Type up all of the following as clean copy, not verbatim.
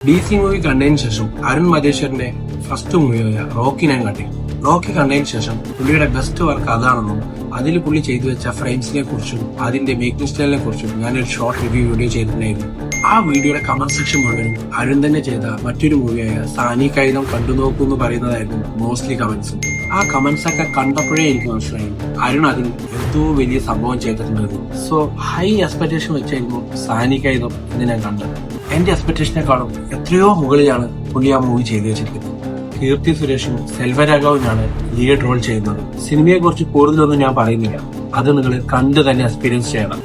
DC movie കണ്ടതിന് ശേഷം Arun മതേശ്വറിന്റെ first മൂവിയായ Rocky ഞാൻ കണ്ടു. റോക്കി കണ്ടതിന് ശേഷം പുള്ളിയുടെ ബെസ്റ്റ് വർക്ക് അതാണെന്നും അതിൽ പുള്ളി ചെയ്തു വെച്ച ഫ്രെയിംസിനെ കുറിച്ചും അതിന്റെ മേക്കിംഗ് സ്റ്റൈലിനെ കുറിച്ചും ഞാനൊരു ഷോർട്ട് റിവ്യൂ വീഡിയോ ചെയ്തിട്ടുണ്ടായിരുന്നു. ആ വീഡിയോയുടെ കമന്റ് സെക്ഷൻ മുഴുവനും അരുൺ തന്നെ ചെയ്ത മറ്റൊരു മൂവിയായ സാനി കൈതം കണ്ടു നോക്കൂ എന്ന് പറയുന്നതായിരുന്നു മോസ്റ്റ്ലി കമന്റ്സ്. ആ കമന്റ്സ് ഒക്കെ കണ്ടപ്പോഴേ എനിക്ക് മനസ്സിലായി അരുൺ അതിൽ എന്തോ വലിയ സംഭവം ചെയ്തിട്ടുണ്ടായിരുന്നു. സോ ഹൈ എക്സ്പെക്ടേഷൻ വെച്ചായിരുന്നു സാനി കൈതം എന്ന് ഞാൻ കണ്ടത്. എന്റെ എക്സ്പെക്ടേഷനെക്കാളും എത്രയോ മുകളിലാണ് പുള്ളി ആ മൂവി ചെയ്തു വെച്ചിരിക്കുന്നത്. കീർത്തി സുരേഷും സെൽവരാഘവനാണ് ലീഡ് റോൾ ചെയ്യുന്നത്. സിനിമയെ കുറിച്ച് കൂടുതലൊന്നും ഞാൻ പറയുന്നില്ല, അത് നിങ്ങൾ കണ്ടു തന്നെ എക്സ്പീരിയൻസ് ചെയ്യണം.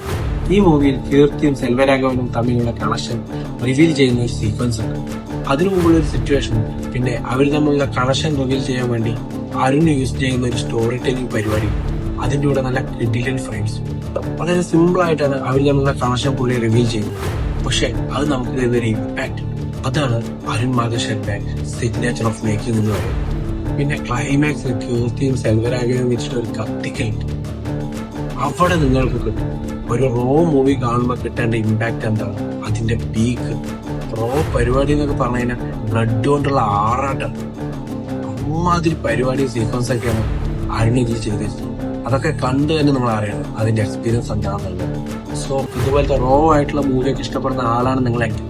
ഈ മൂവിയിൽ കീർത്തിയും സെൽവരാഘവനും തമ്മിലുള്ള കണക്ഷൻ റിവീൽ ചെയ്യുന്ന ഒരു സീക്വൻസ് ഉണ്ട്. അതിനു മുമ്പുള്ള ഒരു സിറ്റുവേഷൻ, പിന്നെ അവർ തമ്മിലുള്ള കണക്ഷൻ റിവീൽ ചെയ്യാൻ വേണ്ടി അരുൺ യൂസ് ചെയ്യുന്ന ഒരു സ്റ്റോറി ടെല്ലിംഗ് പരിപാടി, അതിന്റെ കൂടെ നല്ല ക്രിട്ടിക്കൽ ഫ്രെയിംസ്. വളരെ സിമ്പിൾ ആയിട്ടാണ് അവർ തമ്മിലുള്ള കണക്ഷൻ പുള്ളി റിവീൽ ചെയ്യുന്നത്. പക്ഷെ അത് നമുക്ക് തരുന്നൊരു ഇമ്പാക്ട്, അതാണ് അരുൺ മതേശ്വറിന്റെ സിഗ്നേച്ചർ ഓഫ് മേക്കിംഗ് എന്ന് പറയുന്നത്. പിന്നെ ക്ലൈമാക്സ് കീർത്തിയും സെൽവരാഘവനും വെച്ചിട്ട് ഒരു കത്തിക്കലുണ്ട്. അവിടെ നിങ്ങൾക്ക് കിട്ടും ഒരു റോ മൂവി കാണുമ്പോൾ കിട്ടേണ്ട ഇമ്പാക്ട് എന്താണ്, അതിന്റെ പീക്ക്. റോ പരിപാടി എന്നൊക്കെ പറഞ്ഞു കഴിഞ്ഞാൽ ബ്ലഡ് കൊണ്ടുള്ള ആറാട്ടം, അമ്മാതിരി പരിപാടി സീക്വൻസ് ഒക്കെയാണ് അരുൺ ഇതിൽ ചെയ്തത്. അതൊക്കെ കണ്ടു തന്നെ നമ്മൾ അറിയണം അതിന്റെ എക്സ്പീരിയൻസ് എന്താണെന്നുള്ളത്. സോ ഇതുപോലത്തെ റോ ആയിട്ടുള്ള മൂവിയൊക്കെ ഇഷ്ടപ്പെടുന്ന ആളാണ് നിങ്ങളെങ്കിൽ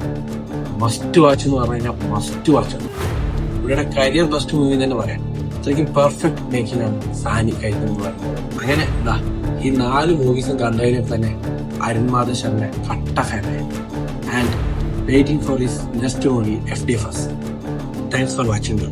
മസ്റ്റ് വാച്ച് എന്ന് പറഞ്ഞു കഴിഞ്ഞാൽ മസ്റ്റ് വാച്ചാണ്. ഇവരുടെ കരിയർ ബെസ്റ്റ് മൂവി തന്നെ പറയാം. ശരിക്കും പെർഫെക്റ്റ് മേക്കിംഗ് ആണ് സാനി കൈതം എന്ന് പറയുന്നത്. അങ്ങനെ ഈ 4 മൂവീസും കണ്ടതിനെ തന്നെ അരുൺ മതേശ്വറിന്റെ കട്ട ഫാനായി. And waiting for his next movie FDFS. Thanks for watching.